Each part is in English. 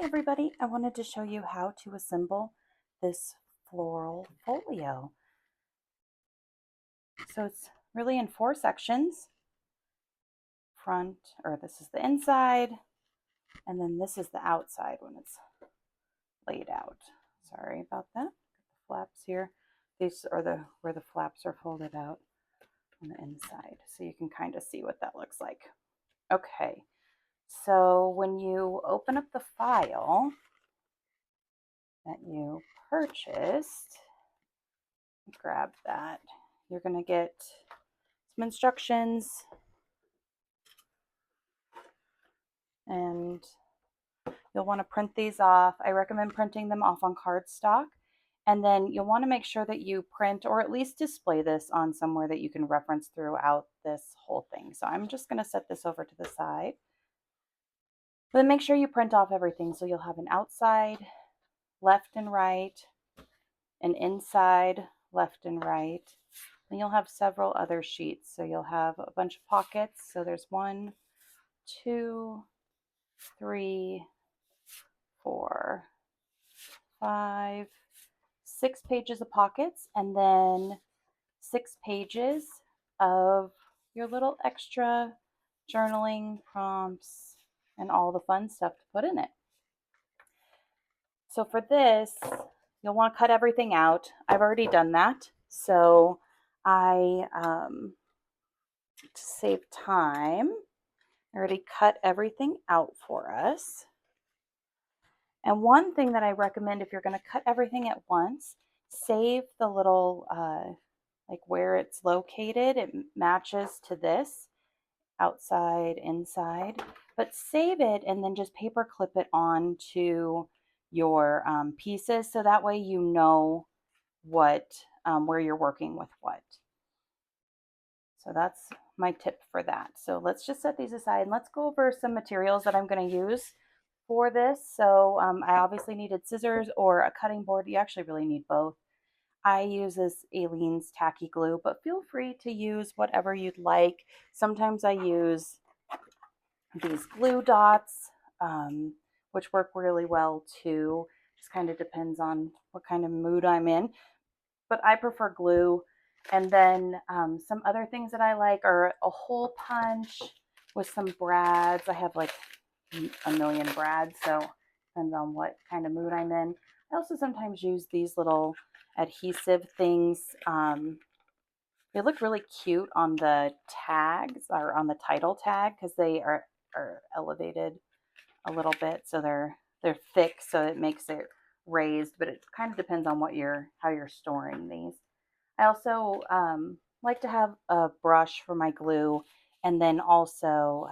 everybody, I wanted to show you how to assemble this floral folio. So it's really in 4 sections. Front, or this is the inside, and then this is the outside when it's laid out. Sorry about that. The flaps here. These are where the flaps are folded out on the inside. So you can kind of see what that looks like. Okay, so when you open up the file that you purchased, grab that. You're going to get some instructions and you'll want to print these off. I recommend printing them off on cardstock. And then you'll want to make sure that you print or at least display this on somewhere that you can reference throughout this whole thing. So I'm just going to set this over to the side. But make sure you print off everything. So you'll have an outside, left and right, an inside, left and right. And you'll have several other sheets. So you'll have a bunch of pockets. So there's 1, 2, 3, 4, 5, 6 pages of pockets, and then 6 pages of your little extra journaling prompts and all the fun stuff to put in it. So for this, you'll want to cut everything out. I've already done that. So to save time, I already cut everything out for us. And one thing that I recommend if you're going to cut everything at once, save the little, like where it's located. It matches to this, outside, inside, but save it and then just paper clip it onto your pieces. So that way you know what, where you're working with what. So that's my tip for that. So let's just set these aside and let's go over some materials that I'm going to use for this. So I obviously needed scissors or a cutting board. You actually really need both. I use this Aleene's tacky glue, but feel free to use whatever you'd like. Sometimes I use these glue dots, which work really well too. Just kind of depends on what kind of mood I'm in. But I prefer glue. And then some other things that I like are a hole punch with some brads. I have like a million brads, so depends on what kind of mood I'm in. I also sometimes use these little adhesive things. They look really cute on the tags or on the title tag because they are elevated a little bit, so they're thick, so it makes it raised, but it kind of depends on how you're storing these. I also like to have a brush for my glue, and then also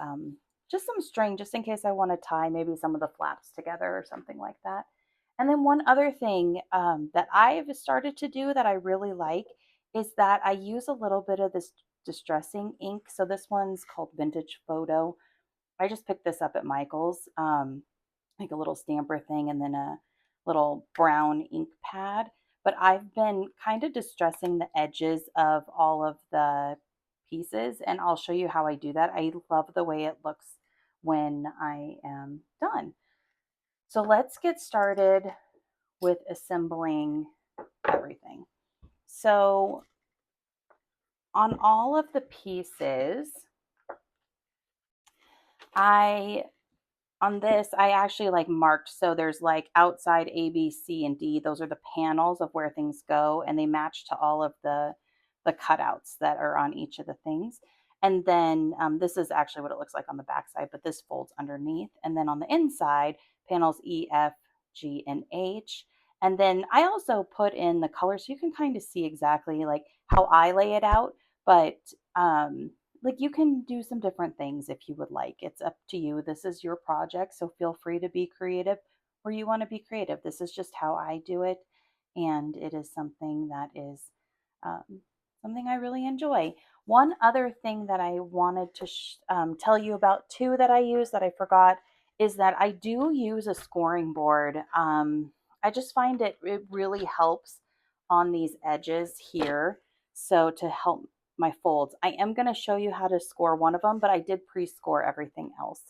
just some string, just in case I want to tie maybe some of the flaps together or something like that. And then one other thing that I've started to do that I really like is that I use a little bit of this distressing ink. So this one's called Vintage Photo. I just picked this up at Michael's, like a little stamper thing, and then a little brown ink pad. But I've been kind of distressing the edges of all of the pieces, and I'll show you how I do that. I love the way it looks when I am done. So let's get started with assembling everything. So on all of the pieces, on this, I actually like marked. So there's like outside A, B, C, and D. Those are the panels of where things go, and they match to all of the cutouts that are on each of the things. And then this is actually what it looks like on the back side, but this folds underneath. And then on the inside, panels E, F, G, and H. And then I also put in the color so you can kind of see exactly like how I lay it out. But like you can do some different things if you would like. It's up to you. This is your project, so feel free to be creative where you want to be creative. This is just how I do it, and it is something that is something I really enjoy. One other thing that I wanted to tell you about too that I use that I forgot is that I do use a scoring board. I just find it really helps on these edges here. So to help my folds, I am going to show you how to score one of them, but I did pre-score everything else.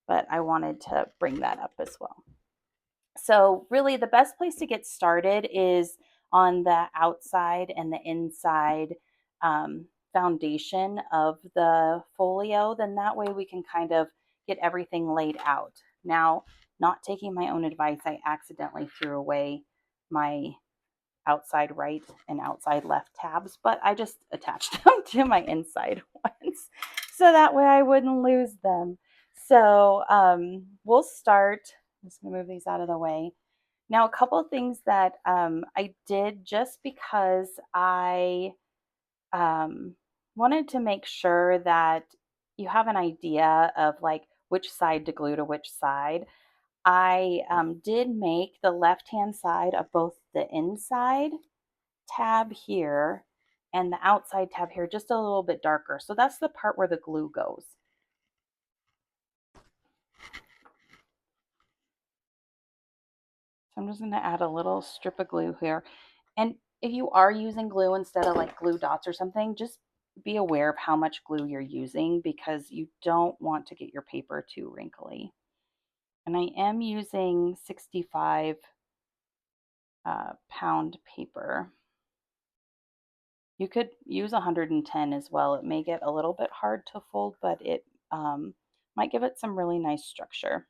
But I wanted to bring that up as well. So really the best place to get started is on the outside and the inside foundation of the folio. Then that way we can kind of get everything laid out. Now, not taking my own advice, I accidentally threw away my outside right and outside left tabs, but I just attached them to my inside ones so that way I wouldn't lose them. So we'll start. I'm just gonna move these out of the way. Now, a couple of things that I did just because I wanted to make sure that you have an idea of like which side to glue to which side. I did make the left-hand side of both the inside tab here and the outside tab here just a little bit darker. So that's the part where the glue goes. So I'm just going to add a little strip of glue here. And if you are using glue instead of like glue dots or something, just be aware of how much glue you're using because you don't want to get your paper too wrinkly. And I am using 65 pound paper. You could use 110 as well. It may get a little bit hard to fold, but it might give it some really nice structure.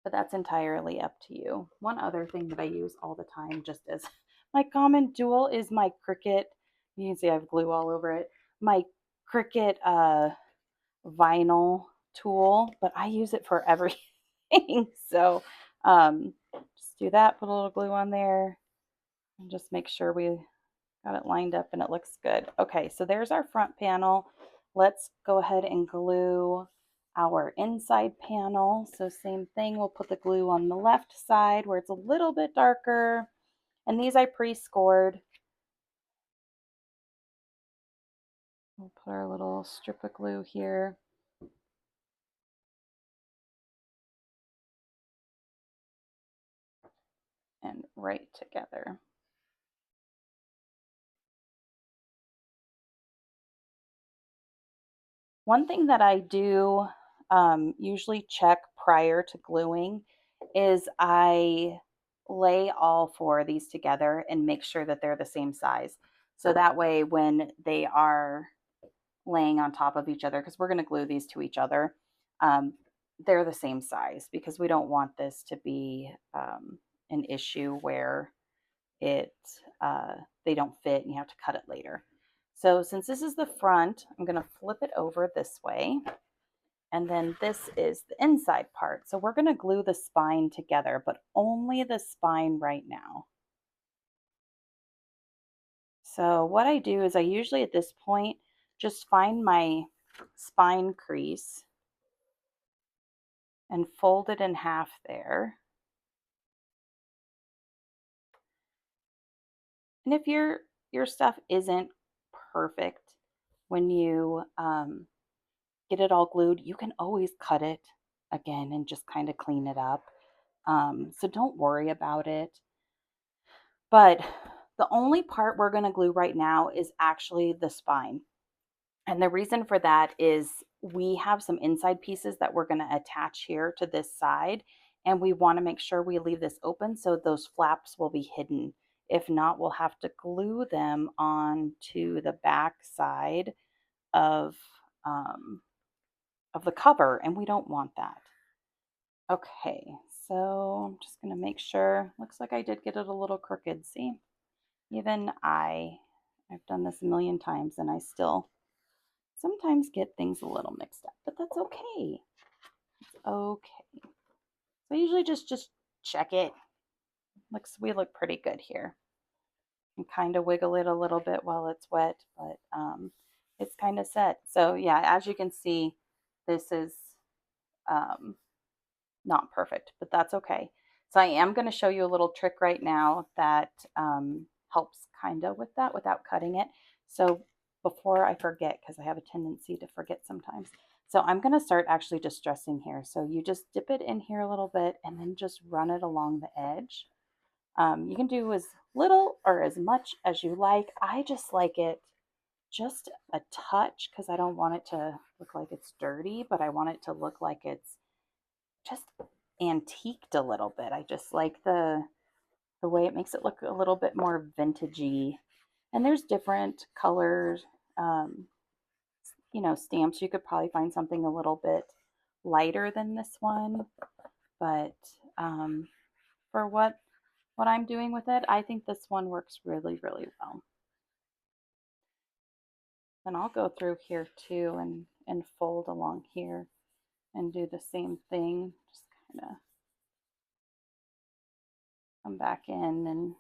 But that's entirely up to you. One other thing that I use all the time, just as my common tool, is my Cricut. You can see I have glue all over it. My Cricut vinyl tool, but I use it for everything. So just do that, put a little glue on there, and just make sure we got it lined up and it looks good. Okay, so there's our front panel. Let's go ahead and glue our inside panel. So same thing, we'll put the glue on the left side where it's a little bit darker. And these I pre-scored. We'll put our little strip of glue here. And right together. One thing that I do usually check prior to gluing is I lay all four of these together and make sure that they're the same size. So that way when they are laying on top of each other, because we're going to glue these to each other, they're the same size because we don't want this to be an issue where it they don't fit and you have to cut it later. So since this is the front, I'm going to flip it over this way. And then this is the inside part. So we're going to glue the spine together, but only the spine right now. So what I do is I usually at this point just find my spine crease and fold it in half there. And if your stuff isn't perfect when you get it all glued, you can always cut it again and just kind of clean it up. So don't worry about it. But the only part we're going to glue right now is actually the spine. And the reason for that is we have some inside pieces that we're going to attach here to this side. And we want to make sure we leave this open so those flaps will be hidden. If not, we'll have to glue them onto the back side of the cover, and we don't want that. Okay, so I'm just going to make sure. Looks like I did get it a little crooked. See, even I've done this a million times and I still sometimes get things a little mixed up, but that's okay. It's okay. So I usually just check it. We look pretty good here. And kind of wiggle it a little bit while it's wet, but it's kind of set. So yeah, as you can see, this is not perfect, but that's okay. So I am going to show you a little trick right now that helps kind of with that without cutting it. So before I forget, because I have a tendency to forget sometimes. So I'm going to start actually distressing here. So you just dip it in here a little bit and then just run it along the edge. You can do as little or as much as you like. I just like it just a touch because I don't want it to look like it's dirty, but I want it to look like it's just antiqued a little bit. I just like the way it makes it look a little bit more vintagey. And there's different colors, stamps. You could probably find something a little bit lighter than this one, but for what I'm doing with it, I think this one works really, really well. Then I'll go through here too and fold along here and do the same thing. Just kind of come back in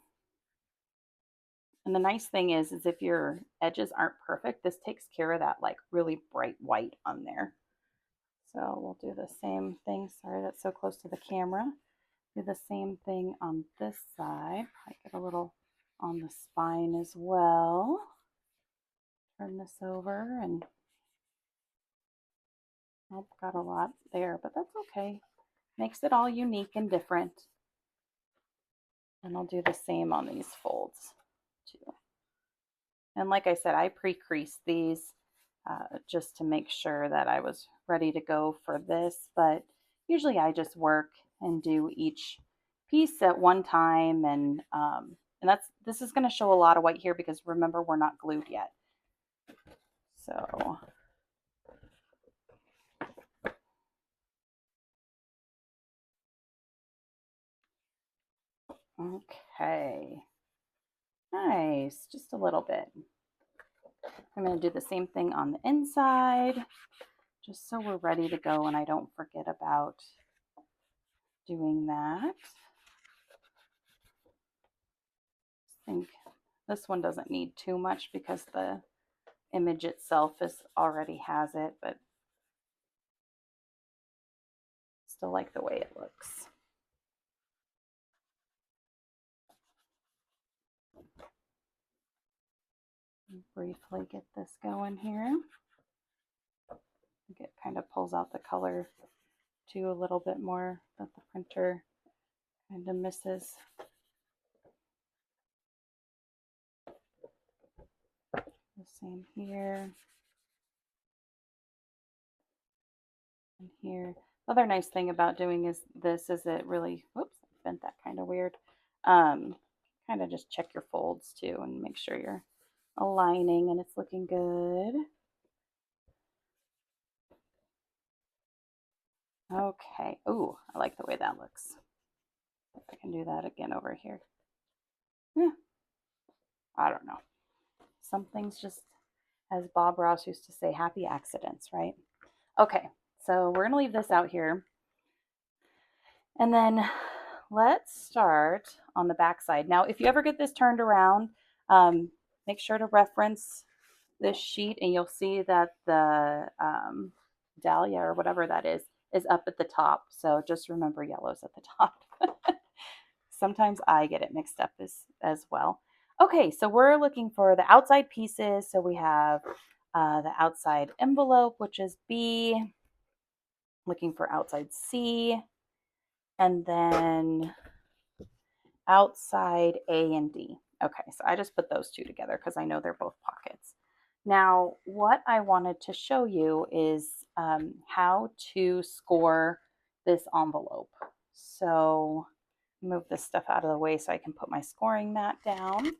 and the nice thing is if your edges aren't perfect, this takes care of that like really bright white on there. So we'll do the same thing. Sorry, that's so close to the camera. Do the same thing on this side. I get a little on the spine as well. Turn this over and I've got a lot there, but that's okay. Makes it all unique and different. And I'll do the same on these folds too. And like I said, I pre-creased these just to make sure that I was ready to go for this. But usually I just work and do each piece at one time. And this is going to show a lot of white here because remember, we're not glued yet. So okay, nice, just a little bit. I'm going to do the same thing on the inside, just so we're ready to go and I don't forget about doing that. I think this one doesn't need too much because the image itself already has it, but still like the way it looks. Briefly get this going here. It kind of pulls out the color too a little bit more that the printer kind of misses. The same here and here. The other nice thing about doing is it really, whoops, I bent that kind of weird. Kind of just check your folds too and make sure you're aligning and it's looking good. Okay. Ooh, I like the way that looks. If I can do that again over here. Yeah. I don't know. Some things just, as Bob Ross used to say, happy accidents, right? Okay, so we're going to leave this out here. And then let's start on the back side. Now, if you ever get this turned around, make sure to reference this sheet and you'll see that the dahlia or whatever that is up at the top. So just remember yellow's at the top. Sometimes I get it mixed up as well. Okay, so we're looking for the outside pieces. So we have the outside envelope, which is B, looking for outside C, and then outside A and D. Okay, so I just put those two together because I know they're both pockets. Now, what I wanted to show you is how to score this envelope. So move this stuff out of the way so I can put my scoring mat down.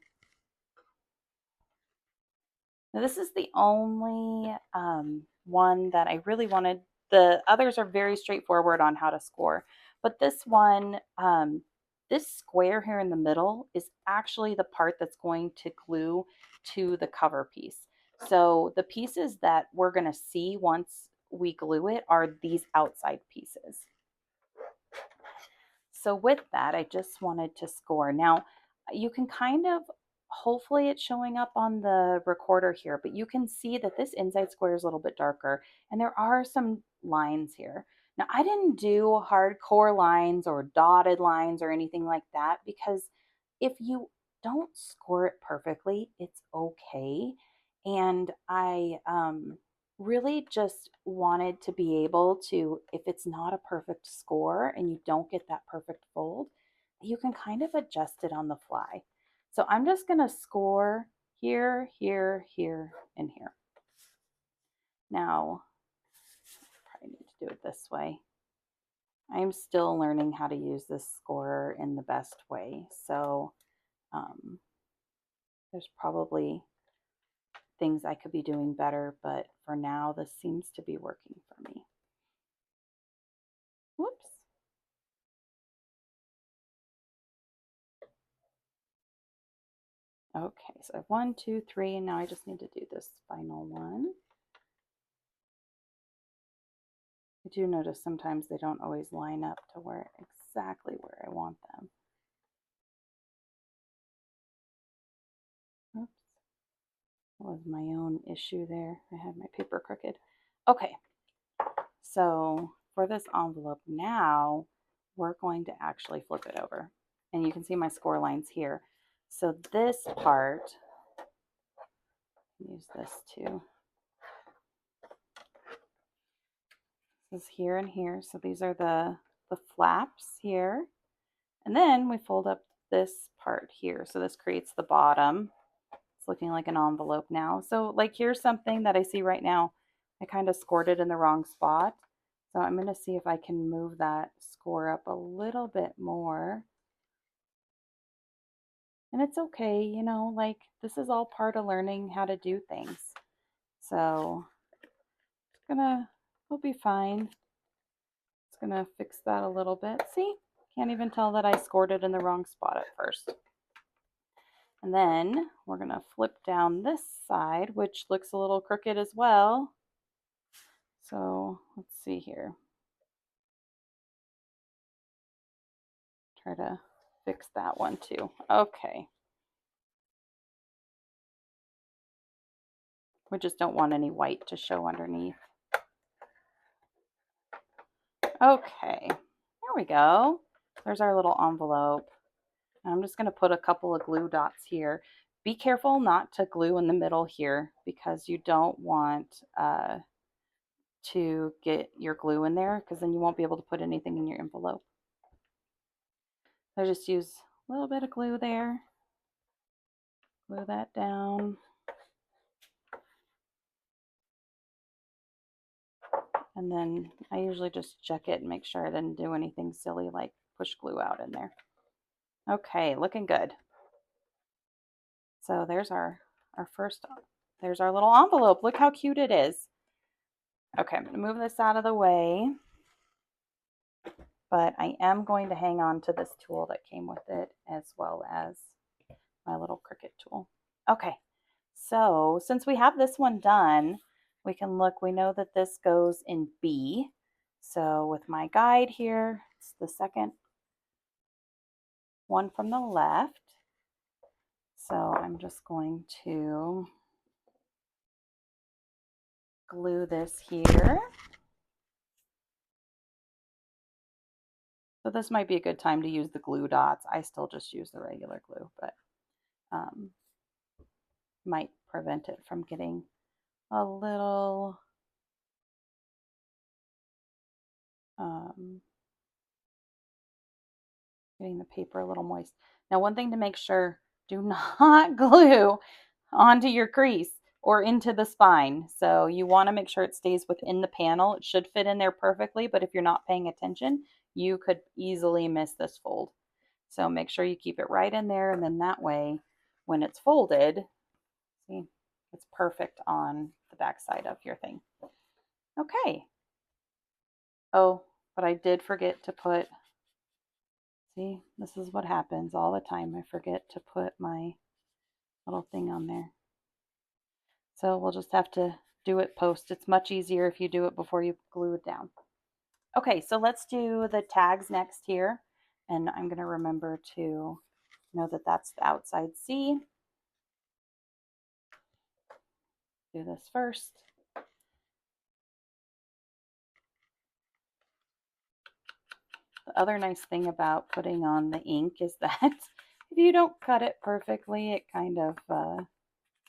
Now, this is the only one that I really wanted. The others are very straightforward on how to score, but this one, this square here in the middle is actually the part that's going to glue to the cover piece. So the pieces that we're going to see once we glue it are these outside pieces. So with that, I just wanted to score. Now, you can kind of, hopefully it's showing up on the recorder here, but you can see that this inside square is a little bit darker and there are some lines here. Now, I didn't do hardcore lines or dotted lines or anything like that because if you don't score it perfectly, it's okay. And I really just wanted to be able to, if it's not a perfect score and you don't get that perfect fold, you can kind of adjust it on the fly. So I'm just going to score here, here, here, and here. Now, I probably need to do it this way. I'm still learning how to use this scorer in the best way. So there's probably things I could be doing better, but for now, this seems to be working for me. Whoops. Okay, so I have 1, 2, 3, and now I just need to do this final one. I do notice sometimes they don't always line up to where exactly where I want them. Oops, that was my own issue there. I had my paper crooked. Okay, so for this envelope now, we're going to actually flip it over. And you can see my score lines here. So this part, use this too. This is here and here. So these are the flaps here. And then we fold up this part here. So this creates the bottom. It's looking like an envelope now. So like here's something that I see right now. I kind of scored it in the wrong spot. So I'm going to see if I can move that score up a little bit more. And it's okay, you know, like this is all part of learning how to do things. So we'll be fine. It's gonna fix that a little bit. See, can't even tell that I scored it in the wrong spot at first. And then we're gonna flip down this side, which looks a little crooked as well. So let's see here. Try to fix that one too. Okay. We just don't want any white to show underneath. Okay, there we go. There's our little envelope. I'm just going to put a couple of glue dots here. Be careful not to glue in the middle here because you don't want to get your glue in there because then you won't be able to put anything in your envelope. I just use a little bit of glue there. Glue that down. And then I usually just check it and make sure I didn't do anything silly like push glue out in there. Okay, looking good. So there's our first, there's our little envelope. Look how cute it is. Okay, I'm going to move this out of the way. But I am going to hang on to this tool that came with it as well as my little Cricut tool. Okay, so since we have this one done, we can look, we know that this goes in B. So with my guide here, it's the second one from the left. So I'm just going to glue this here. So this might be a good time to use the glue dots. I still just use the regular glue, but might prevent it from getting a little getting the paper a little moist. Now, one thing to make sure, do not glue onto your crease or into the spine. So you want to make sure it stays within the panel. It should fit in there perfectly, but if you're not paying attention, you could easily miss this fold. So make sure you keep it right in there, and then that way, when it's folded, see, it's perfect on the back side of your thing. Okay. Oh, but I did forget to put, see, this is what happens all the time. I forget to put my little thing on there. So we'll just have to do it post. It's much easier if you do it before you glue it down. Okay, so let's do the tags next here. And I'm going to remember to know that that's the outside C. Do this first. The other nice thing about putting on the ink is that if you don't cut it perfectly, it kind of,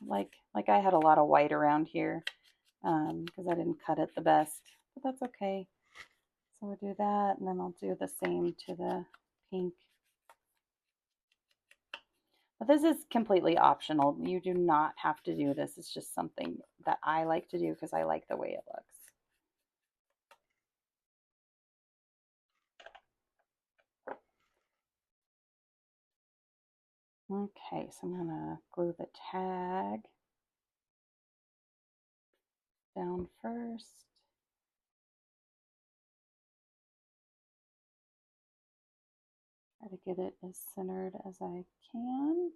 like I had a lot of white around here because I didn't cut it the best, but that's okay. So we'll do that, and then I'll do the same to the pink. But this is completely optional. You do not have to do this. It's just something that I like to do because I like the way it looks. Okay, so I'm gonna glue the tag down first. Try to get it as centered as I can.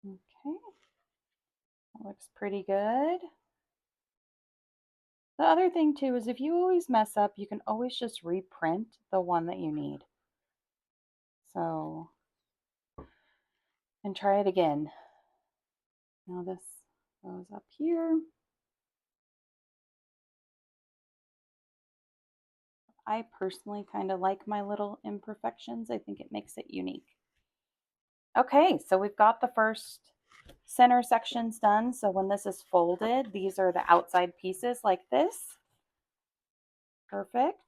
Okay, that looks pretty good. The other thing too is if you always mess up, you can always just reprint the one that you need. So, and try it again. Now this goes up here. I personally kind of like my little imperfections. I think it makes it unique. Okay, so we've got the first center sections done. So when this is folded, these are the outside pieces like this. Perfect.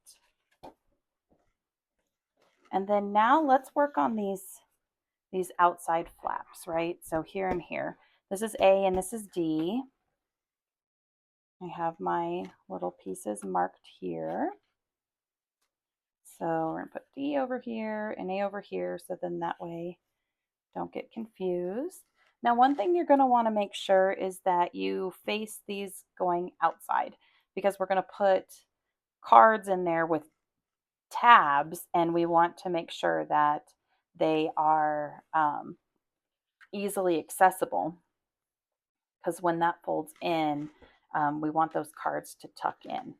And then now let's work on these outside flaps, right? So here and here. This is A and this is D. I have my little pieces marked here. So we're gonna put D over here and A over here, so then that way don't get confused. Now, one thing you're gonna wanna make sure is that you face these going outside, because we're gonna put cards in there with tabs, and we want to make sure that they are easily accessible, because when that folds in, we want those cards to tuck in.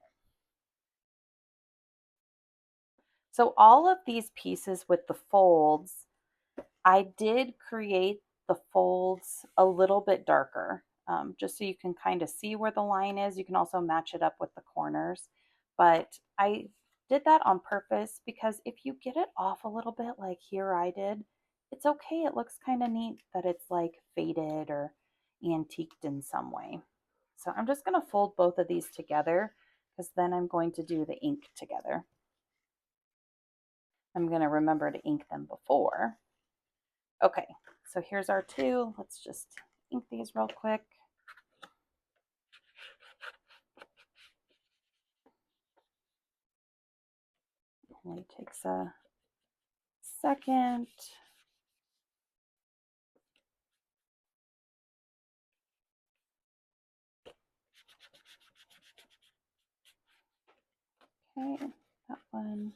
So all of these pieces with the folds, I did create the folds a little bit darker, just so you can kind of see where the line is. You can also match it up with the corners, but I did that on purpose because if you get it off a little bit like here I did, it's okay. It looks kind of neat that it's like faded or antiqued in some way. So I'm just going to fold both of these together because then I'm going to do the ink together. I'm going to remember to ink them before. Okay, so here's our two. Let's just ink these real quick. Only takes a second. Okay, that one.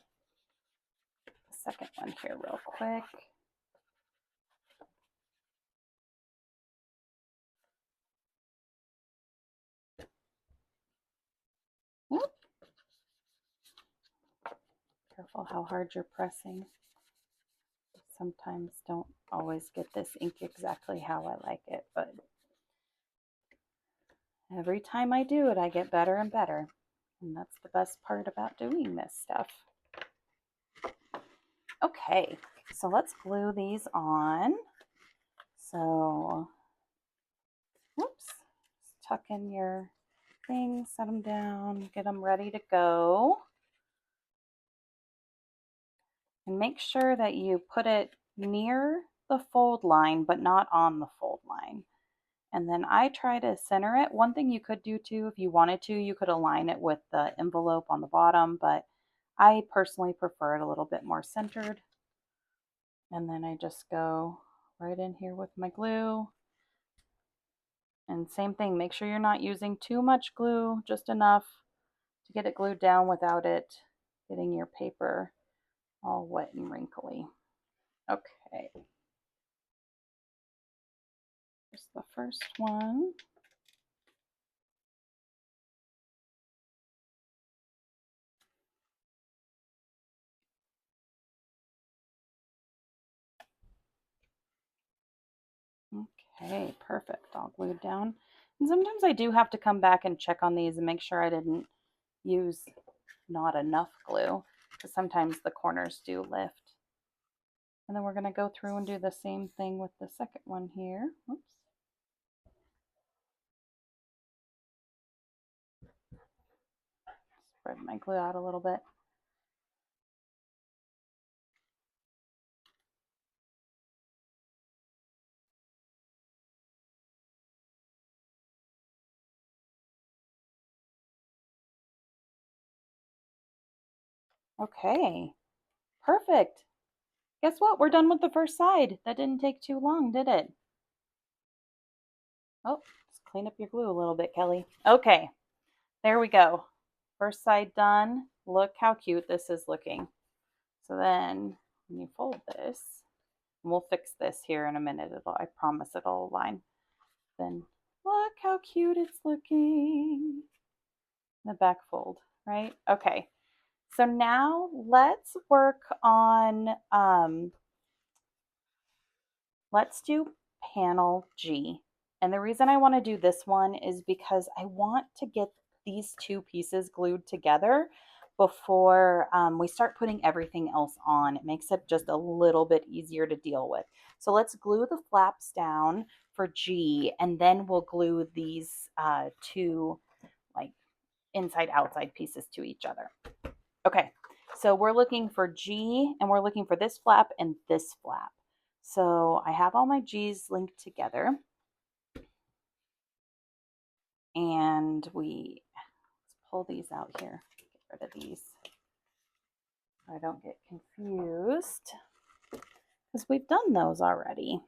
The second one here real quick. Whoop. Careful how hard you're pressing. Sometimes don't always get this ink exactly how I like it, but every time I do it, I get better and better. And that's the best part about doing this stuff. Okay, so let's glue these on. So, whoops, tuck in your things, set them down, get them ready to go. And make sure that you put it near the fold line, but not on the fold line. And then I try to center it. One thing you could do too, if you wanted to, you could align it with the envelope on the bottom, but I personally prefer it a little bit more centered. And then I just go right in here with my glue. And same thing, make sure you're not using too much glue, just enough to get it glued down without it getting your paper all wet and wrinkly. Okay. Here's the first one. Okay, perfect. All glued down. And sometimes I do have to come back and check on these and make sure I didn't use not enough glue, because sometimes the corners do lift. And then we're going to go through and do the same thing with the second one here. Oops. Spread my glue out a little bit. Okay, perfect. guess what? We're done with the first side. That didn't take too long, did it? Oh, let's clean up your glue a little bit, Kelly. Okay, there we go. First side done. Look how cute this is looking. So then when you fold this, and we'll fix this here in a minute. I promise it'll align. Then look how cute it's looking. The back fold, right? Okay. So now let's work on, let's do panel G. And the reason I want to do this one is because I want to get these two pieces glued together before we start putting everything else on. It makes it just a little bit easier to deal with. So let's glue the flaps down for G, and then we'll glue these two like inside outside pieces to each other. Okay, so we're looking for G, and we're looking for this flap and this flap. So I have all my G's linked together, and let's pull these out here, get rid of these so I don't get confused, because we've done those already.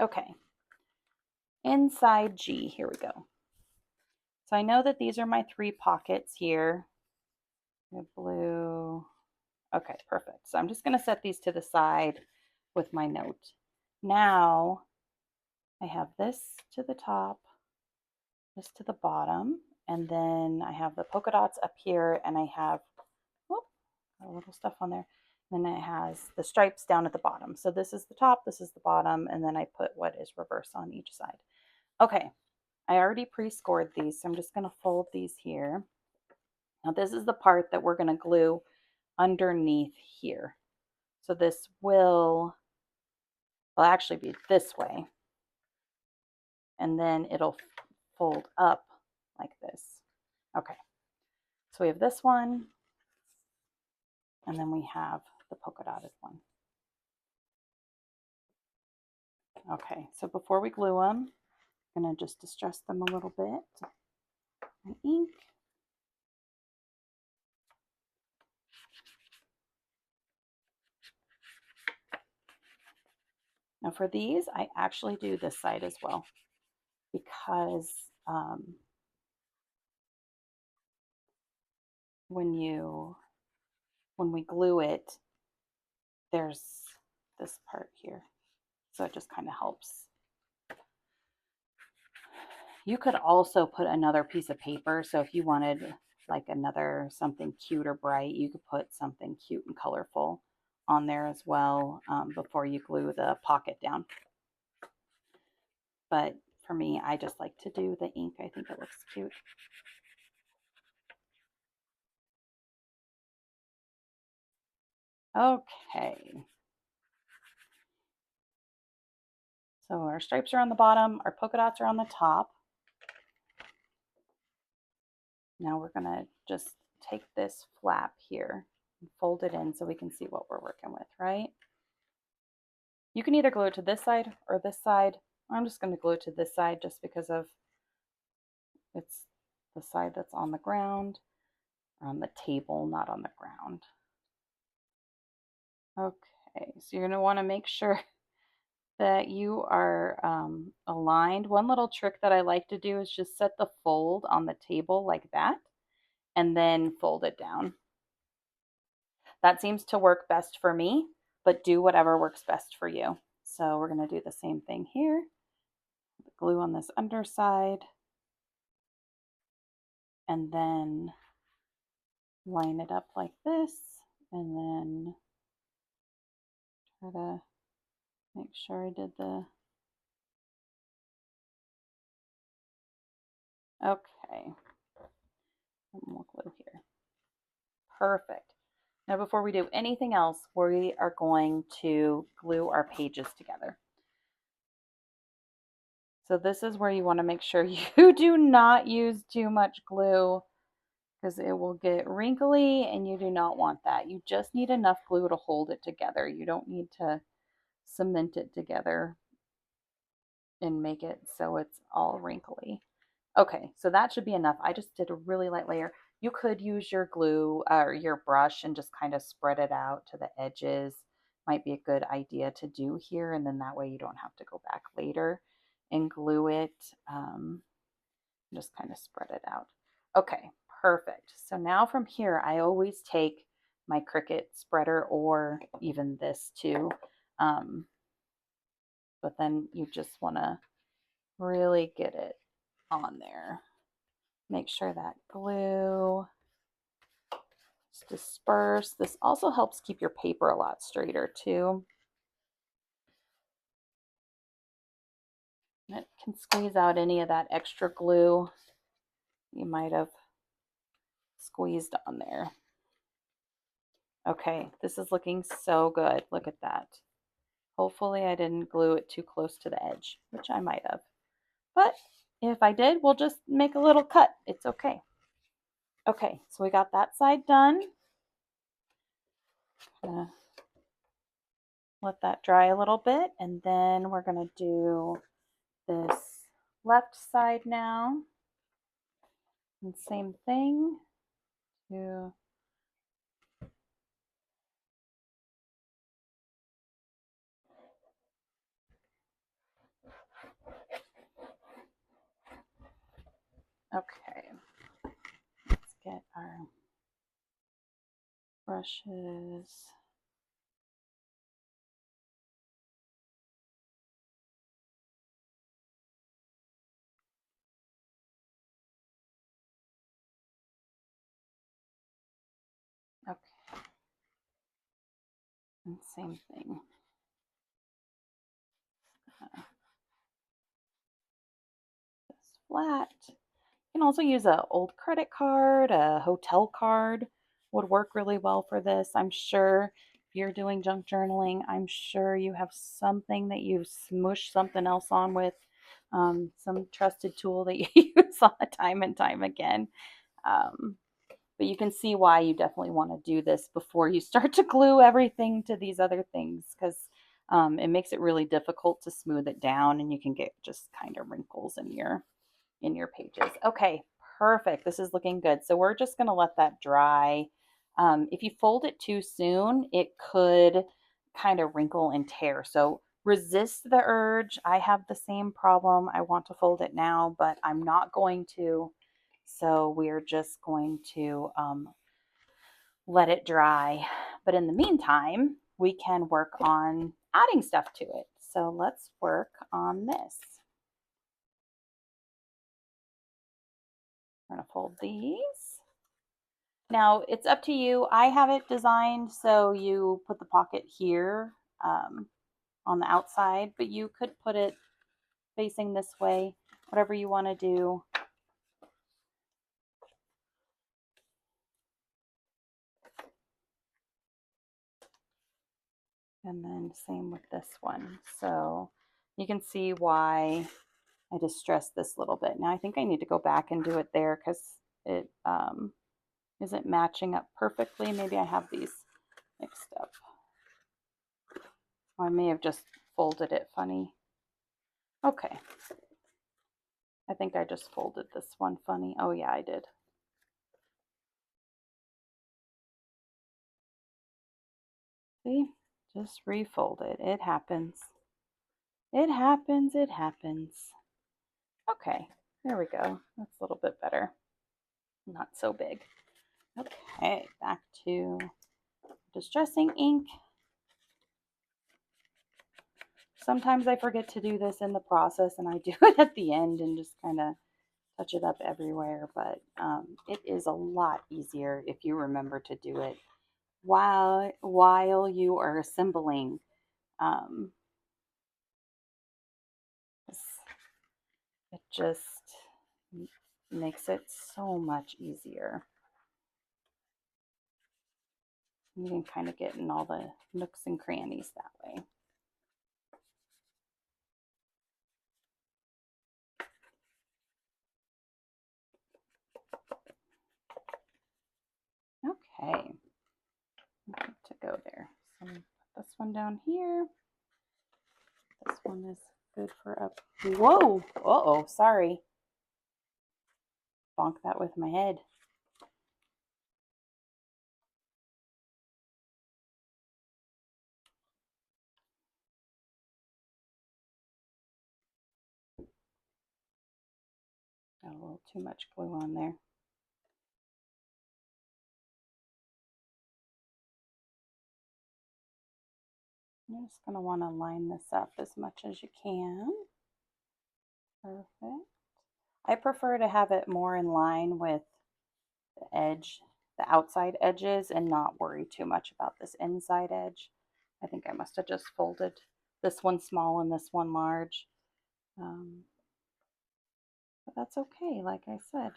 Okay, inside G, here we go. So I know that these are my 3 pockets here. The blue. Okay, perfect. So I'm just going to set these to the side with my note. Now I have this to the top, this to the bottom, and then I have the polka dots up here, and I have a little stuff on there. Then it has the stripes down at the bottom. So this is the top, this is the bottom, and then I put what is reverse on each side. Okay, I already pre-scored these, so I'm just going to fold these here. Now this is the part that we're going to glue underneath here. So this will actually be this way, and then it'll fold up like this. Okay, so we have this one, and then we have the polka dotted one. Okay, so before we glue them, I'm going to just distress them a little bit. And ink. Now for these, I actually do this side as well, because when we glue it, there's this part here. So it just kind of helps. You could also put another piece of paper. So if you wanted like another something cute or bright, you could put something cute and colorful on there as well before you glue the pocket down. But for me, I just like to do the ink. I think it looks cute. Okay. So our stripes are on the bottom, our polka dots are on the top. Now we're going to just take this flap here and fold it in so we can see what we're working with, right? You can either glue it to this side or this side. I'm just going to glue it to this side just because of it's the side that's on the ground, or on the table, not on the ground. Okay, so you're going to want to make sure that you are aligned. One little trick that I like to do is just set the fold on the table like that, and then fold it down. That seems to work best for me, but do whatever works best for you. So we're going to do the same thing here. The glue on this underside, and then line it up like this, and then try to make sure I did the... Okay. And we'll glue here. Perfect. Now before we do anything else, we are going to glue our pages together. So this is where you want to make sure you do not use too much glue, because it will get wrinkly and you do not want that. You just need enough glue to hold it together. You don't need to cement it together and make it so it's all wrinkly. Okay, so that should be enough. I just did a really light layer. You could use your glue or your brush and just kind of spread it out to the edges. Might be a good idea to do here, and then that way you don't have to go back later and glue it. Just kind of spread it out. Okay, perfect. So now from here, I always take my Cricut spreader or even this too. Um, but then you just want to really get it on there. Make sure that glue is dispersed. This also helps keep your paper a lot straighter too. And it can squeeze out any of that extra glue you might have squeezed on there. Okay, this is looking so good. Look at that. Hopefully I didn't glue it too close to the edge, which I might have. But if I did, we'll just make a little cut. It's okay. Okay, so we got that side done. Gonna let that dry a little bit, and then we're gonna do this left side now. And same thing. Okay, let's get our brushes. Okay, and same thing. This flat. You can also use an old credit card, a hotel card would work really well for this. I'm sure if you're doing junk journaling, I'm sure you have something that you smush something else on with, some trusted tool that you use all the time and time again. But you can see why you definitely want to do this before you start to glue everything to these other things, because it makes it really difficult to smooth it down, and you can get just kind of wrinkles in your pages. Okay, perfect. This is looking good. So we're just going to let that dry. If you fold it too soon, it could kind of wrinkle and tear. So resist the urge. I have the same problem. I want to fold it now, but I'm not going to. So we're just going to let it dry. But in the meantime, we can work on adding stuff to it. So let's work on this. I'm going to fold these. Now it's up to you. I have it designed so you put the pocket here on the outside, but you could put it facing this way, whatever you want to do. And then same with this one. So you can see why I distressed this little bit. Now I think I need to go back and do it there because it isn't matching up perfectly. Maybe I have these mixed up. Or I may have just folded it funny. Okay. I think I just folded this one funny. Oh yeah, I did. See? Just refold it. It happens. It happens. It happens. Okay, there we go. That's a little bit better. Not so big. Okay, back to distressing ink. Sometimes I forget to do this in the process and I do it at the end and just kind of touch it up everywhere, but it is a lot easier if you remember to do it while you are assembling. It just makes it so much easier. You can kind of get in all the nooks and crannies that way. Okay, good to go there. So I'm gonna put this one down here. This one is good for up. Whoa! Uh-oh, sorry. Bonk that with my head. Got a little too much glue on there. You're just going to want to line this up as much as you can. Perfect. I prefer to have it more in line with the edge, the outside edges, and not worry too much about this inside edge. I think I must have just folded this one small and this one large. But that's okay, like I said.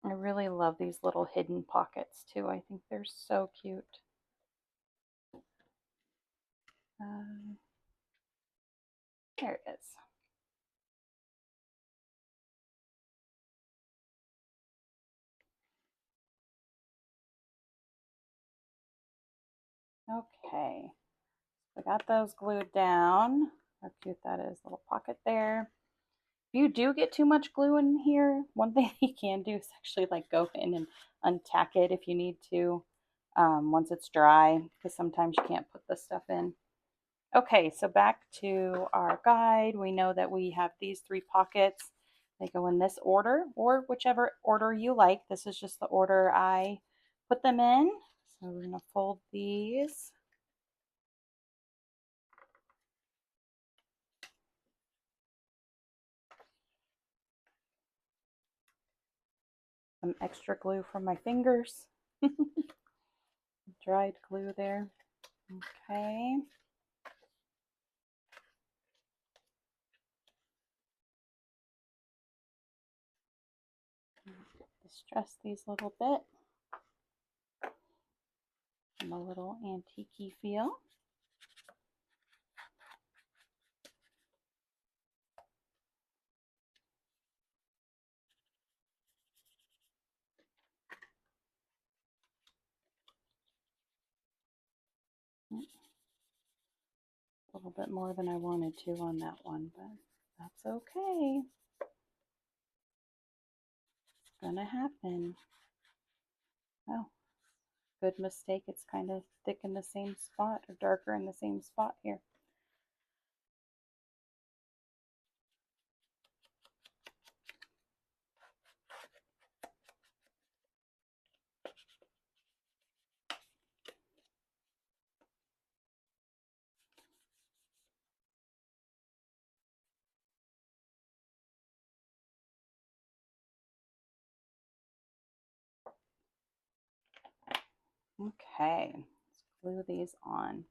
I really love these little hidden pockets too. I think they're so cute. There it is. Okay, I got those glued down. How cute that is, little pocket there. If you do get too much glue in here, one thing you can do is actually like go in and untack it if you need to once it's dry, because sometimes you can't put this stuff in. Okay, so back to our guide. We know that we have these 3 pockets. They go in this order or whichever order you like. This is just the order I put them in. So we're going to fold these. Some extra glue from my fingers. Dried glue there. Okay. Distress these a little bit. And a little antique-y feel. A little bit more than I wanted to on that one, but that's okay. It's gonna happen. Oh, good mistake. It's kind of thick in the same spot or darker in the same spot here. Okay, let's glue these on.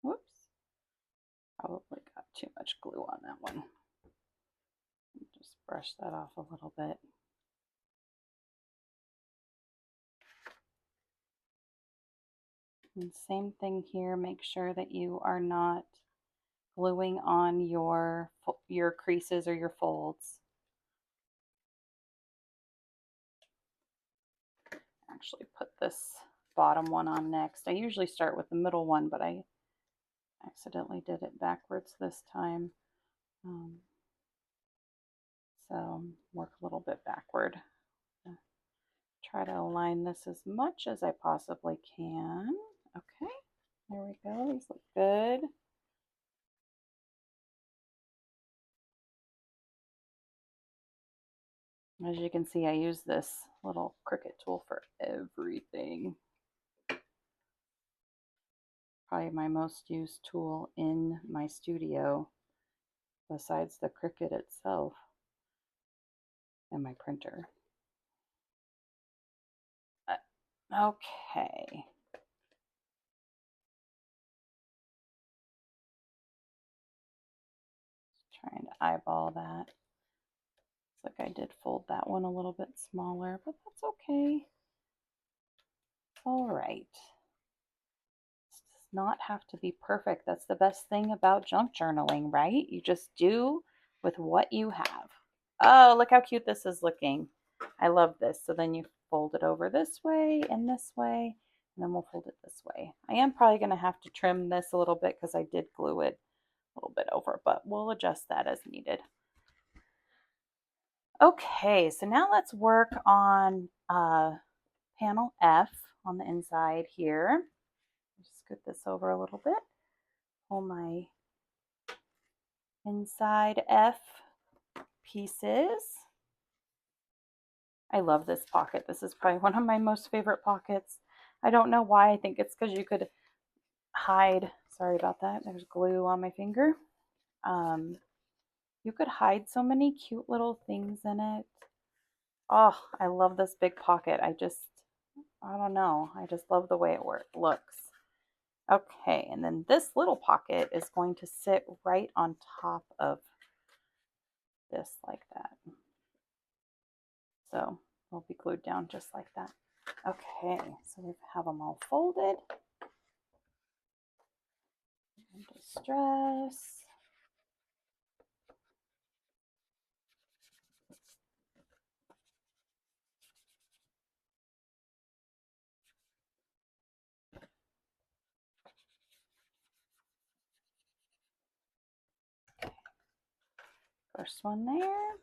Whoops, probably got too much glue on that one. Just brush that off a little bit. And same thing here, make sure that you are not gluing on your creases or your folds. Actually put this bottom one on next. I usually start with the middle one, but I accidentally did it backwards this time. So work a little bit backward. Try to align this as much as I possibly can. Okay, there we go. These look good. As you can see, I use this little Cricut tool for everything. Probably my most used tool in my studio, besides the Cricut itself and my printer. Okay. Just trying to eyeball that. Looks like I did fold that one a little bit smaller, but that's okay. All right. This does not have to be perfect. That's the best thing about junk journaling, right? You just do with what you have. Oh, look how cute this is looking. I love this. So then you fold it over this way, and then we'll fold it this way. I am probably going to have to trim this a little bit because I did glue it a little bit over, but we'll adjust that as needed. Okay, so now let's work on panel F on the inside here. Just scoot this over a little bit. Pull my inside F pieces. I love this pocket. This is probably one of my most favorite pockets. I don't know why. I think it's because you could hide, sorry about that, there's glue on my finger. You could hide so many cute little things in it. Oh, I love this big pocket. I don't know. I just love the way it looks. Okay, and then this little pocket is going to sit right on top of this like that. So they'll be glued down just like that. Okay, so we have them all folded. Distress. First one there.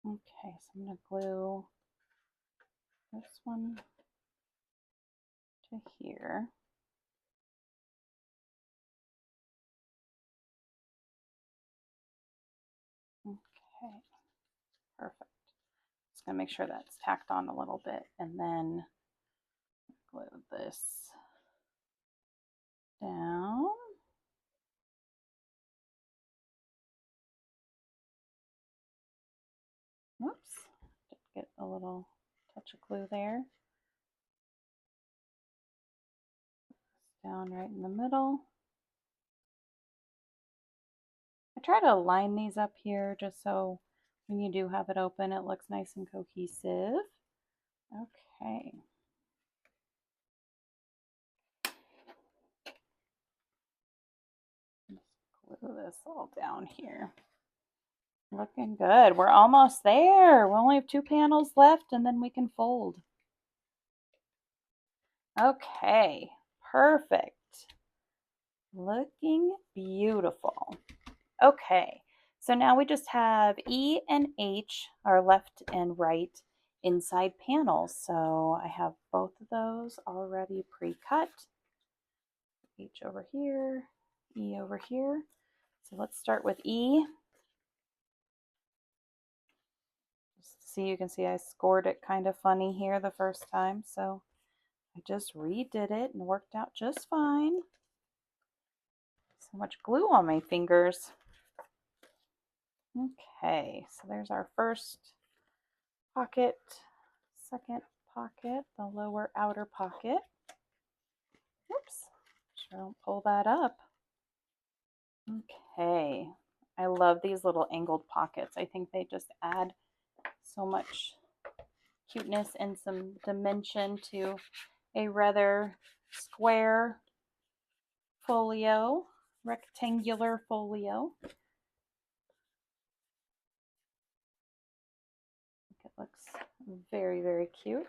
Okay, so I'm going to glue this one to here. Okay, perfect. Just going to make sure that's tacked on a little bit and then glue this down. Whoops, did get a little touch of glue there. Down right in the middle. I try to line these up here just so when you do have it open, it looks nice and cohesive. Okay. Just glue this all down here. Looking good. We're almost there. We only have 2 panels left and then we can fold. Okay, perfect. Looking beautiful. Okay, so now we just have E and H, our left and right inside panels. So I have both of those already pre-cut. H over here, E over here. So let's start with E. See, you can see I scored it kind of funny here the first time, so I just redid it and worked out just fine. So much glue on my fingers. Okay, so there's our first pocket, second pocket, the lower outer pocket. Oops, sure don't pull that up. Okay, I love these little angled pockets. I think they just add so much cuteness and some dimension to a rather square folio, rectangular folio. I think it looks very, very cute.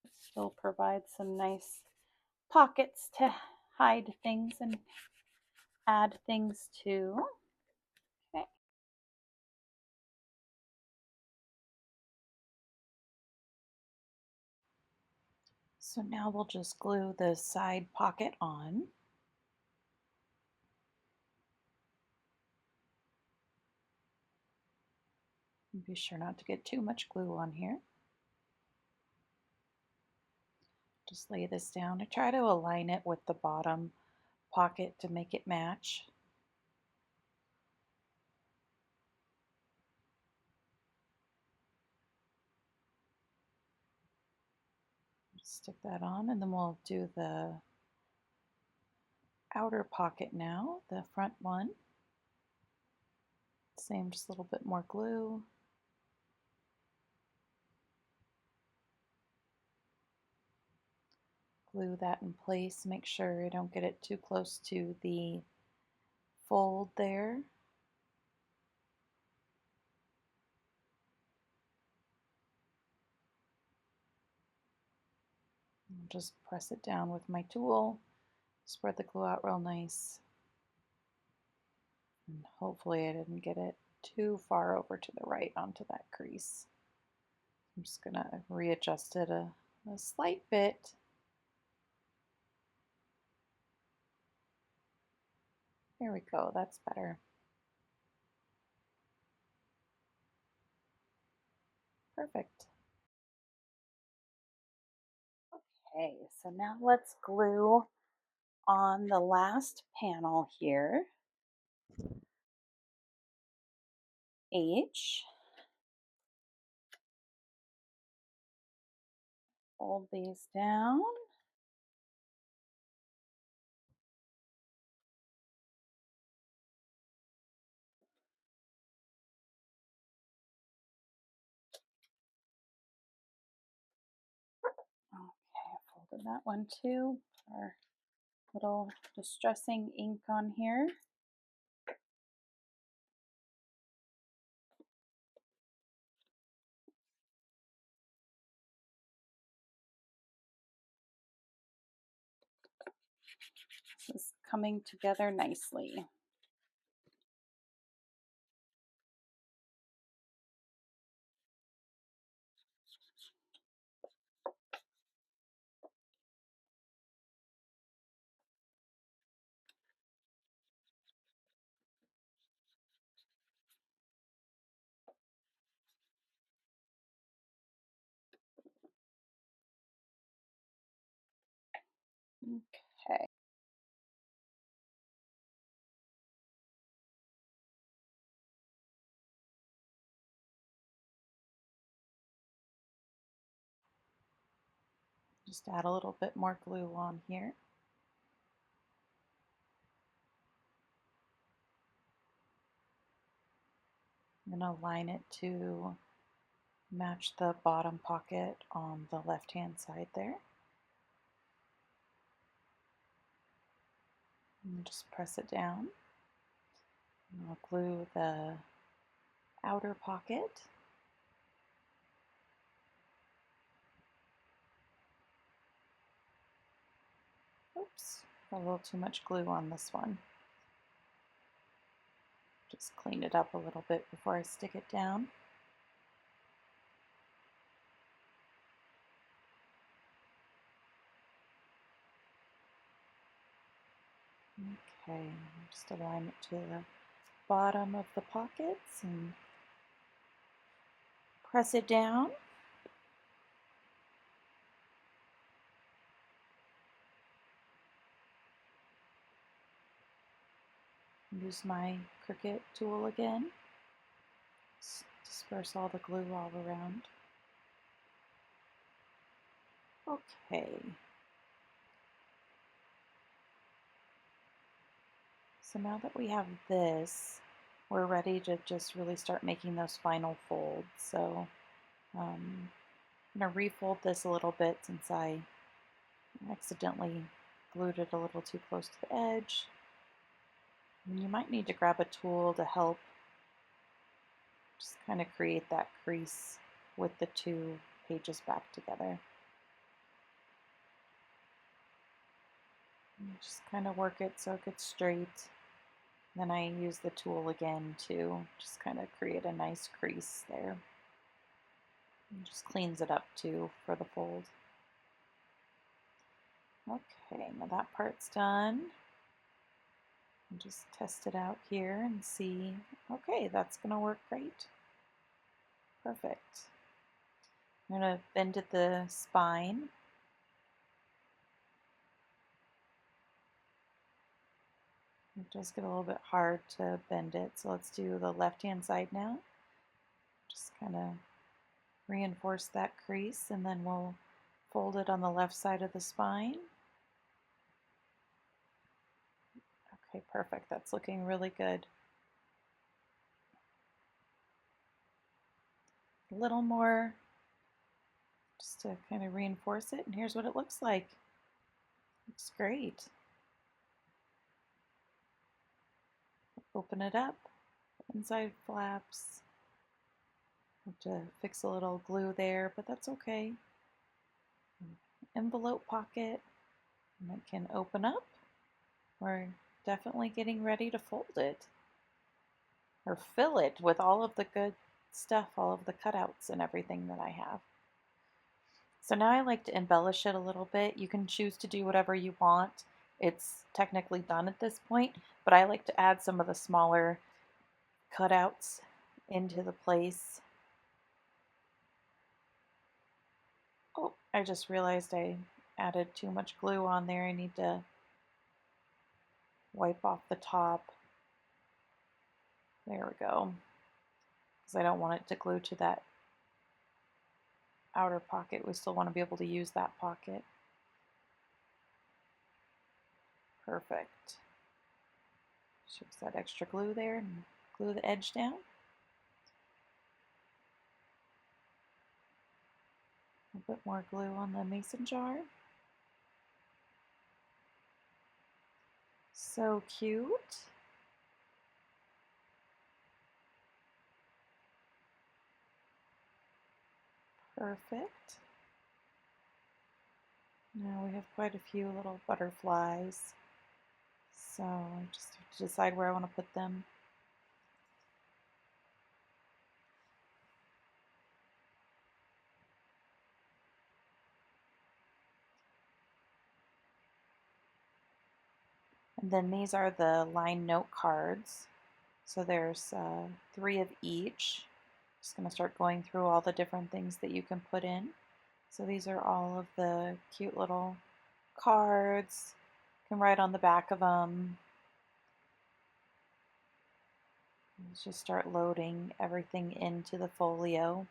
It still provides some nice pockets to hide things and add things to. Okay. So now we'll just glue the side pocket on. Be sure not to get too much glue on here. Just lay this down. I try to align it with the bottom pocket to make it match. Stick that on and then we'll do the outer pocket now, the front one. Same, just a little bit more glue. Glue that in place. Make sure I don't get it too close to the fold there. Just press it down with my tool. Spread the glue out real nice. And hopefully I didn't get it too far over to the right onto that crease. I'm just going to readjust it a slight bit. There we go, that's better. Perfect. Okay, so now let's glue on the last panel here. H. Fold these down. Okay, I folded that one too. Our little distressing ink on here. This is coming together nicely. Okay. Just add a little bit more glue on here. I'm going to line it to match the bottom pocket on the left-hand side there. And just press it down. And I'll glue the outer pocket. Oops, got a little too much glue on this one. Just clean it up a little bit before I stick it down. Okay, just align it to the bottom of the pockets and press it down. Use my Cricut tool again. Disperse all the glue all around. Okay. So now that we have this, we're ready to just really start making those final folds. So I'm going to refold this a little bit since I accidentally glued it a little too close to the edge. And you might need to grab a tool to help just kind of create that crease with the two pages back together. And just kind of work it so it gets straight. Then I use the tool again to just kind of create a nice crease there. And just cleans it up too for the fold. Okay, now that part's done. And just test it out here and see, okay, that's gonna work great. Perfect. I'm gonna bend at the spine. It does get a little bit hard to bend it, so let's do the left-hand side now. Just kind of reinforce that crease, and then we'll fold it on the left side of the spine. Okay, perfect. That's looking really good. A little more just to kind of reinforce it. And here's what it looks like. Looks great. Open it up, inside flaps. Have to fix a little glue there, but that's okay. Envelope pocket, and it can open up. We're definitely getting ready to fold it or fill it with all of the good stuff, all of the cutouts and everything that I have. So now I like to embellish it a little bit. You can choose to do whatever you want. It's technically done at this point, but I like to add some of the smaller cutouts into the place. Oh, I just realized I added too much glue on there. I need to wipe off the top. There we go. Because I don't want it to glue to that outer pocket. We still want to be able to use that pocket. Perfect. Fix that extra glue there and glue the edge down. A bit more glue on the mason jar. So cute. Perfect. Now we have quite a few little butterflies. So I just have to decide where I want to put them. And then these are the line note cards. So there's 3 of each. Just going to start going through all the different things that you can put in. So these are all of the cute little cards. You can write on the back of them. Let's just start loading everything into the folio.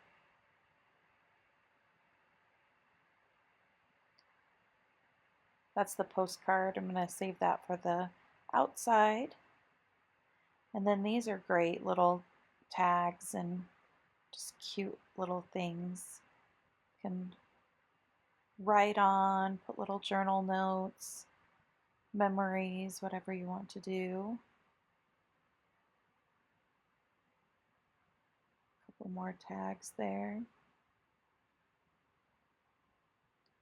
That's the postcard. I'm going to save that for the outside. And then these are great little tags and just cute little things. You can write on, put little journal notes, memories, whatever you want to do. A couple more tags there.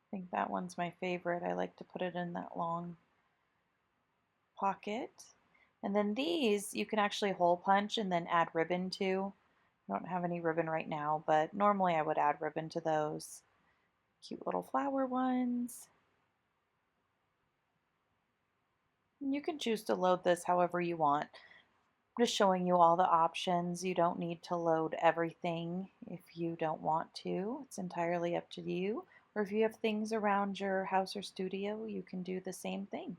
I think that one's my favorite. I like to put it in that long pocket. And then these you can actually hole punch and then add ribbon to. I don't have any ribbon right now, but normally I would add ribbon to those. Cute little flower ones. You can choose to load this however you want. I'm just showing you all the options. You don't need to load everything if you don't want to. It's entirely up to you. Or if you have things around your house or studio, you can do the same thing.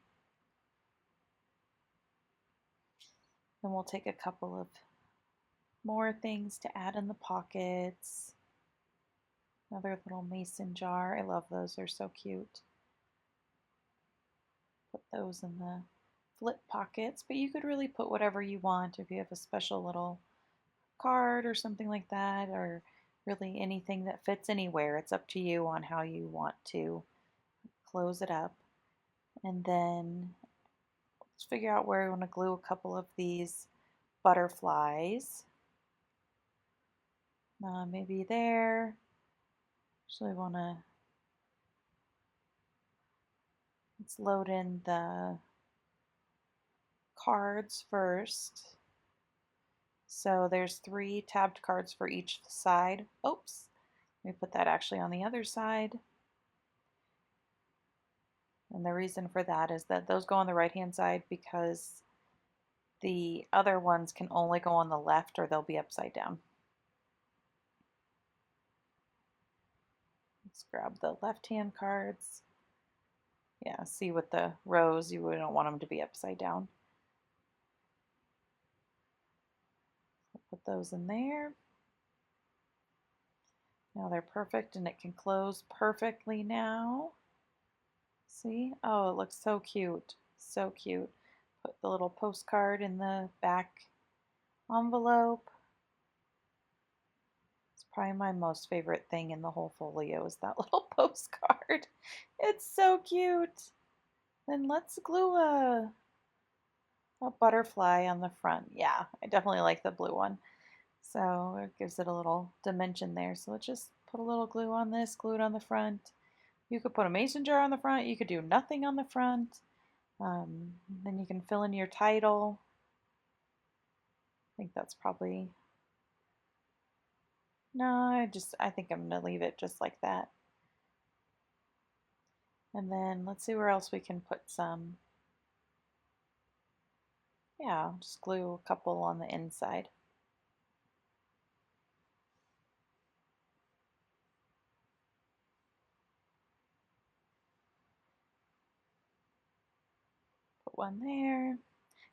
Then we'll take a couple of more things to add in the pockets. Another little mason jar. I love those. They're so cute. Put those in the flip pockets, but you could really put whatever you want if you have a special little card or something like that, or really anything that fits anywhere. It's up to you on how you want to close it up. And then let's figure out where we want to glue a couple of these butterflies. Maybe there. Actually want to, let's load in the cards first. So there's 3 tabbed cards for each side. Oops, let me put that actually on the other side. And the reason for that is that those go on the right hand side because the other ones can only go on the left or they'll be upside down. Let's grab the left hand cards. Yeah, see with the rows, you don't want them to be upside down. Put those in there. Now they're perfect and it can close perfectly now. See? Oh, it looks so cute. So cute. Put the little postcard in the back envelope. It's probably my most favorite thing in the whole folio is that little postcard. It's so cute. Then let's glue a butterfly on the front. Yeah, I definitely like the blue one. So it gives it a little dimension there. So let's just put a little glue on this, glue it on the front. You could put a mason jar on the front. You could do nothing on the front. Then you can fill in your title. I think that's probably, no, I think I'm gonna leave it just like that. And then let's see where else we can put some. Yeah, just glue a couple on the inside. Put one there.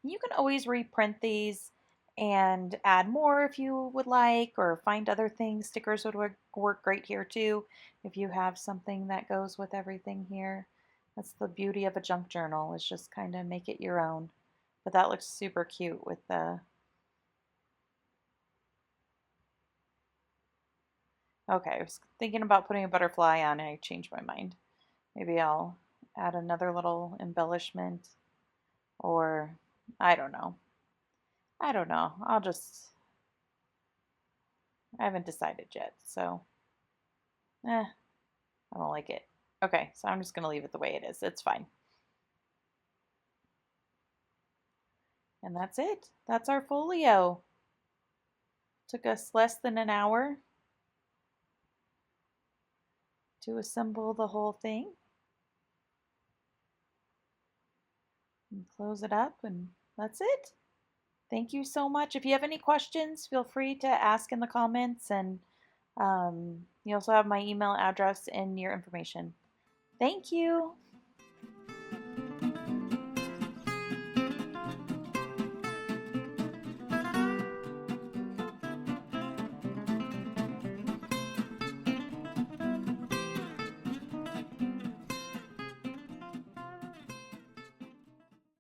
You can always reprint these and add more if you would like, or find other things. Stickers would work great here too if you have something that goes with everything here. That's the beauty of a junk journal, is just kind of make it your own. But that looks super cute with the, okay, I was thinking about putting a butterfly on and I changed my mind. Maybe I'll add another little embellishment, or I don't know. I don't know. I haven't decided yet. So, I don't like it. Okay, so I'm just going to leave it the way it is. It's fine. And that's it. That's our folio. Took us less than an hour to assemble the whole thing. And close it up, and that's it. Thank you so much. If you have any questions, feel free to ask in the comments, and you also have my email address in your information. Thank you.